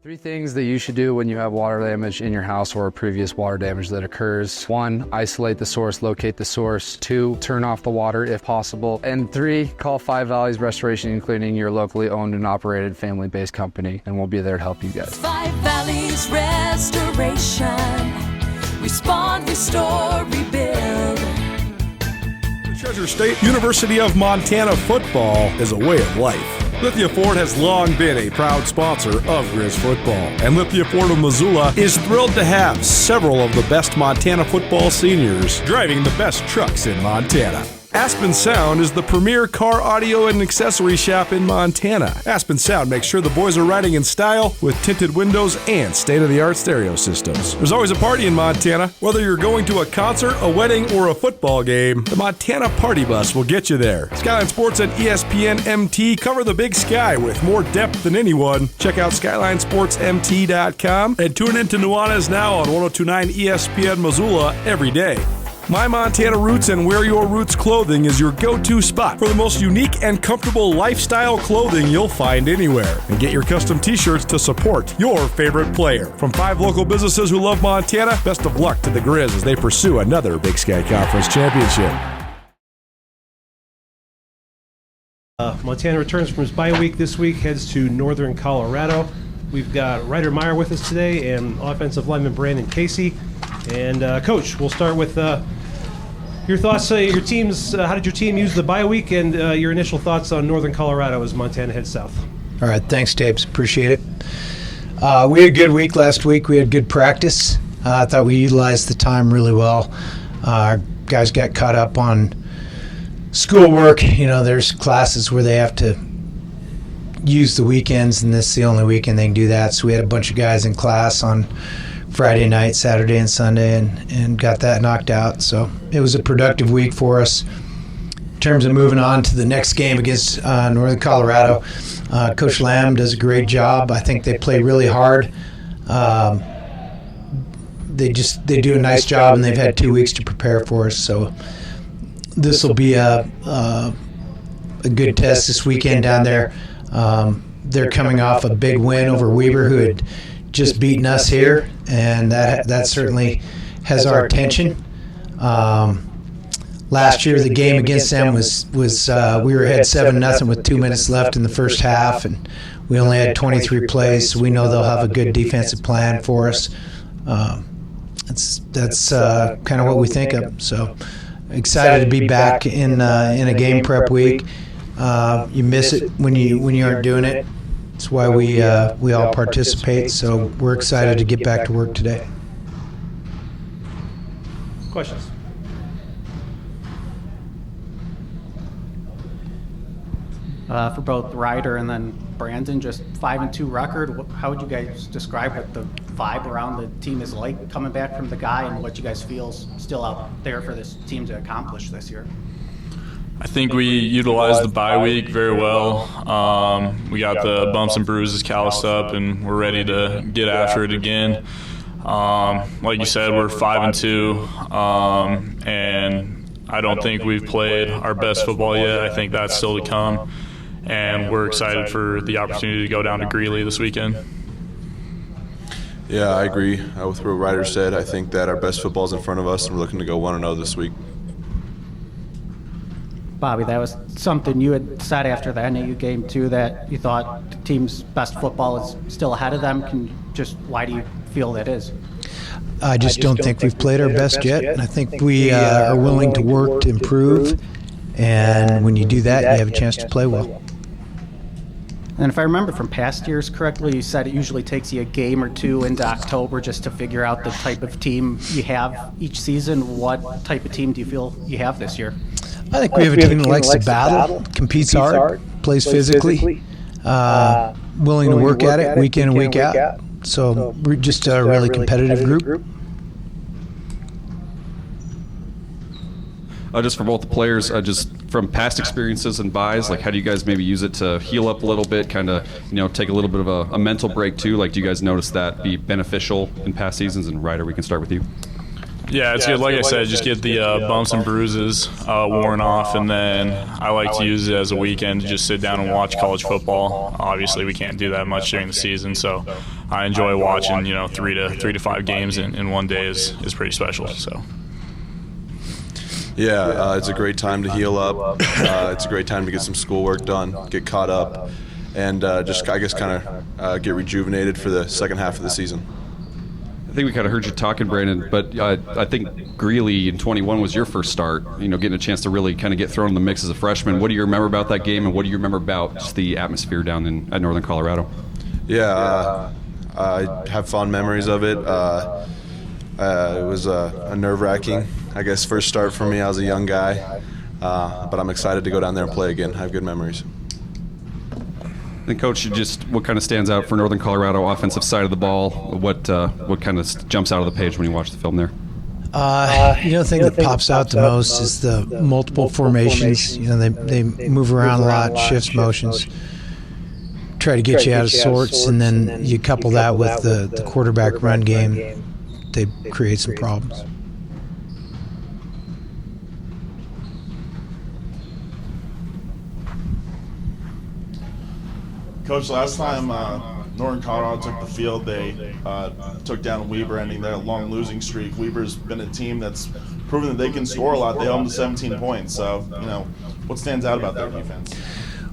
3 things that you should do when you have water damage in your house or previous water damage that occurs. 1, isolate the source, locate the source. 2, turn off the water if possible. And 3, call Five Valleys Restoration and Cleaning, your locally owned and operated family-based company, and we'll be there to help you guys. Five Valleys Restoration. Respond, restore, rebuild. Treasure State University of Montana football is a way of life. Lithia Ford has long been a proud sponsor of Griz football, and Lithia Ford of Missoula is thrilled to have several of the best Montana football seniors driving the best trucks in Montana. Aspen Sound is the premier car audio and accessory shop in Montana. Aspen Sound makes sure the boys are riding in style with tinted windows and state-of-the-art stereo systems. There's always a party in Montana. Whether you're going to a concert, a wedding, or a football game, the Montana Party Bus will get you there. Skyline Sports and ESPN MT cover the Big Sky with more depth than anyone. Check out SkylineSportsMT.com and tune in to Nuanez Now on 1029 ESPN Missoula every day. My Montana Roots and Wear Your Roots clothing is your go-to spot for the most unique and comfortable lifestyle clothing you'll find anywhere. And get your custom t-shirts to support your favorite player. From 5 local businesses who love Montana, best of luck to the Griz as they pursue another Big Sky Conference championship. Montana returns from his bye week this week, heads to northern Colorado. We've got Ryder Meyer with us today and offensive lineman Brandon Casey. And Coach, we'll start with your thoughts. Your teams. How did your team use the bye week, and your initial thoughts on northern Colorado as Montana heads south? All right, thanks, Tapes. Appreciate it. We had a good week last week. We had good practice. I thought we utilized the time really well. Our guys got caught up on schoolwork. You know, there's classes where they have to use the weekends, and this is the only weekend they can do that. So we had a bunch of guys in class on Friday night, Saturday, and Sunday, and got that knocked out. So it was a productive week for us. In terms of moving on to the next game against Northern Colorado, Coach Lamb does a great job. I think they play really hard. They do a nice job, and they've had 2 weeks to prepare for us. So this will be a good test this weekend down there. They're coming off a big win over Weber, who had just beaten us here, and that certainly has our attention. Last year, the game against them was we were ahead 7-0 with 2 minutes left in the first half, and we only had 23 plays. So we know they'll have a good defensive plan for us. That's kind of what we think of. So excited to be back in a game prep week. You miss it when you aren't doing it. That's why we all participate. So we're excited to get back to work today. Questions? For both Ryder and then Brandon, just 5-2 record. How would you guys describe what the vibe around the team is like coming back from the guy, and what you guys feel is still out there for this team to accomplish this year? I think we utilized the bye week very well. We got the bumps and bruises calloused up, and we're ready to get after it again. Like you said, we're 5-2, and I don't think we've played our best football yet. I think that's still to come, and we're excited for the opportunity to go down to Greeley this weekend. Yeah, I agree with what Ryder said. I think that our best football is in front of us, and we're looking to go 1-0 this week. Bobby, that was something you had said after the NAU game too, that you thought the team's best football is still ahead of them. Why do you feel that is? I just don't think we've played our best yet, and I think we are willing to work to improve. And when you do that, you have a chance to play well. And if I remember from past years correctly, you said it usually takes you a game or two into October just to figure out the type of team you have each season. What type of team do you feel you have this year? I think we have a team that likes to battle, competes hard, plays physically, willing to work at it week in and week out. So we're just a really competitive group. Just for both the players, just from past experiences and buys, like how do you guys maybe use it to heal up a little bit, kind of, take a little bit of a mental break too? Like, do you guys notice that be beneficial in past seasons? And Ryder, we can start with you. Yeah, it's good. Like I said, just get the bumps and bruises worn off, and then I like to use it as a weekend to just sit down and watch college football. Obviously, we can't do that much during the season, so I enjoy watching, 3 to 5 games in one day is pretty special. So. Yeah, it's a great time to heal up. It's a great time to get some schoolwork done, get caught up, and just, I guess, kind of get rejuvenated for the second half of the season. I think we kind of heard you talking, Brandon, but I think Greeley in 21 was your first start, getting a chance to really kind of get thrown in the mix as a freshman. What do you remember about that game, and what do you remember about just the atmosphere down at Northern Colorado? Yeah, I have fond memories of it. It was a nerve-wracking, I guess, first start for me. I was a young guy, but I'm excited to go down there and play again. I have good memories. And Coach, what kind of stands out for Northern Colorado offensive side of the ball? What kind of jumps out of the page when you watch the film there? The thing that pops out the most is the multiple formations. They move around a lot, shifts motions, try to get you out of sorts, and then you couple that with the quarterback run game. They create some problems. Coach, last time Northern Colorado took the field, they took down Weber, ending their long losing streak. Weber's been a team that's proven that they can score a lot. They held them to 17 points. So, what stands out about their defense?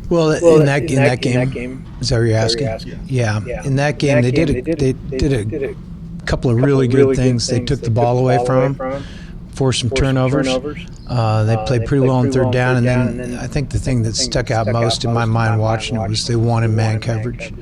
Well, in that game, is that what you're asking? Yeah. In that game, they did a couple of really good things. They took the ball away from them, forced some turnovers. They played pretty well on third down, and then I think the thing that stuck out most in my mind watching it was they won in man coverage.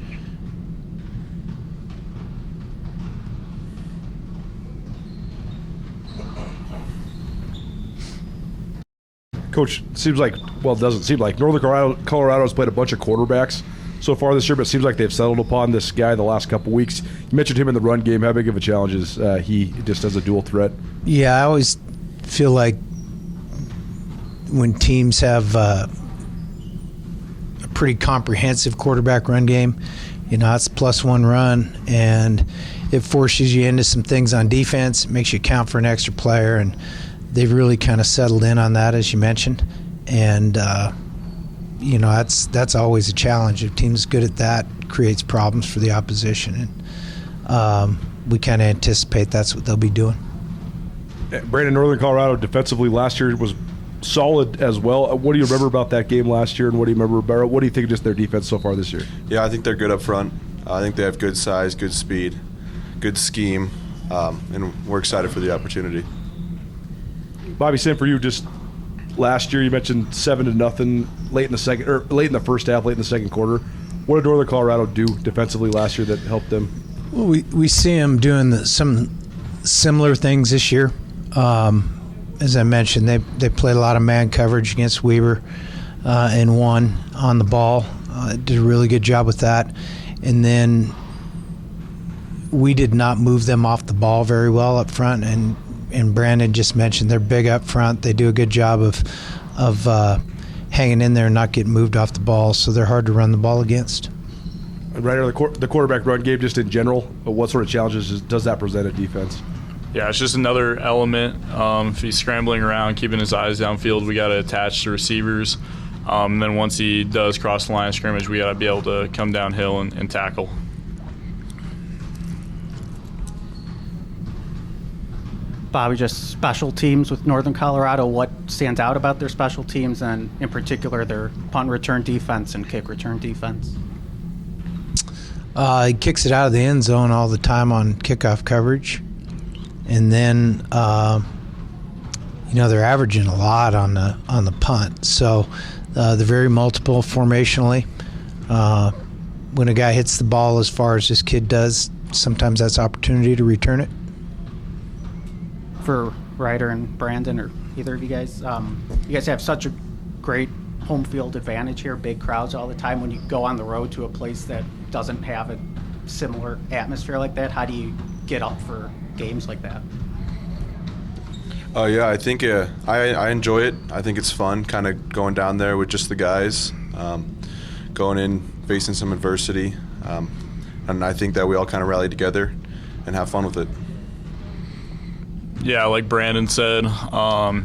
Coach, doesn't seem like Northern Colorado's played a bunch of quarterbacks so far this year, but it seems like they've settled upon this guy the last couple weeks. You mentioned him in the run game. How big of a challenge is he just as a dual threat? Yeah, I always feel like when teams have a pretty comprehensive quarterback run game, it's +1 run, and it forces you into some things on defense, makes you count for an extra player, and they've really kind of settled in on that, as you mentioned. And that's always a challenge. If a team's good at that, it creates problems for the opposition, and we kind of anticipate that's what they'll be doing. Brandon, Northern Colorado defensively last year was solid as well. What do you remember about that game last year, and what do you think of just their defense so far this year? Yeah, I think they're good up front. I think they have good size, good speed, good scheme, and we're excited for the opportunity. Bobby, same for you. Just last year, you mentioned 7-0 late in the first half, late in the second quarter. What did Northern Colorado do defensively last year that helped them? Well, we see them doing some similar things this year. As I mentioned, they played a lot of man coverage against Weber and won on the ball. Did a really good job with that. And then we did not move them off the ball very well up front. And Brandon just mentioned they're big up front. They do a good job of hanging in there and not getting moved off the ball, so they're hard to run the ball against. Ryder, the quarterback run game just in general, what sort of challenges does that present at defense? Yeah, it's just another element. If he's scrambling around, keeping his eyes downfield, we got to attach the receivers. And then once he does cross the line of scrimmage, we got to be able to come downhill and tackle. Bobby, just special teams with Northern Colorado. What stands out about their special teams, and in particular their punt return defense and kick return defense? He kicks it out of the end zone all the time on kickoff coverage. And then, they're averaging a lot on the punt. So they're very multiple formationally. When a guy hits the ball as far as this kid does, sometimes that's opportunity to return it. For Ryder and Brandon, or either of you guys have such a great home field advantage here, big crowds all the time. When you go on the road to a place that doesn't have a similar atmosphere like that, how do you get up for games like that? Yeah, I think I enjoy it. I think it's fun kind of going down there with just the guys, going in, facing some adversity. And I think that we all kind of rally together and have fun with it. Yeah, like Brandon said, I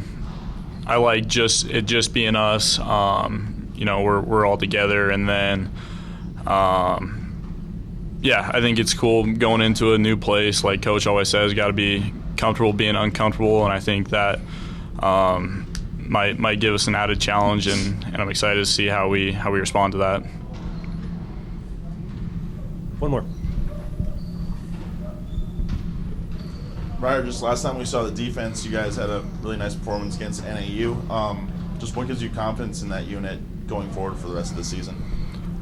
like just being us. We're all together, and then Yeah, I think it's cool going into a new place. Like Coach always says, got to be comfortable being uncomfortable, and I think that might give us an added challenge, and I'm excited to see how we respond to that. One more. Ryder, just last time we saw the defense, you guys had a really nice performance against NAU. Just what gives you confidence in that unit going forward for the rest of the season?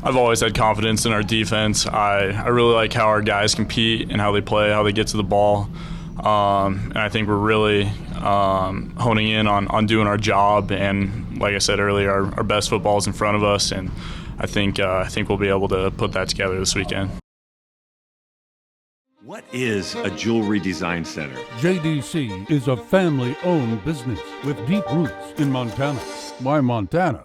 I've always had confidence in our defense. I really like how our guys compete and how they play, how they get to the ball. And I think we're really honing in on doing our job. And like I said earlier, our best football is in front of us. And I think we'll be able to put that together this weekend. What is a jewelry design center? JDC is a family-owned business with deep roots in Montana. Why Montana?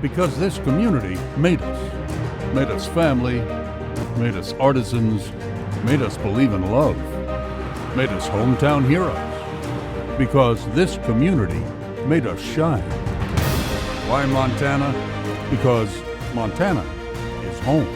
Because this community made us family, made us artisans, made us believe in love, made us hometown heroes. Because this community made us shine. Why Montana? Because Montana is home.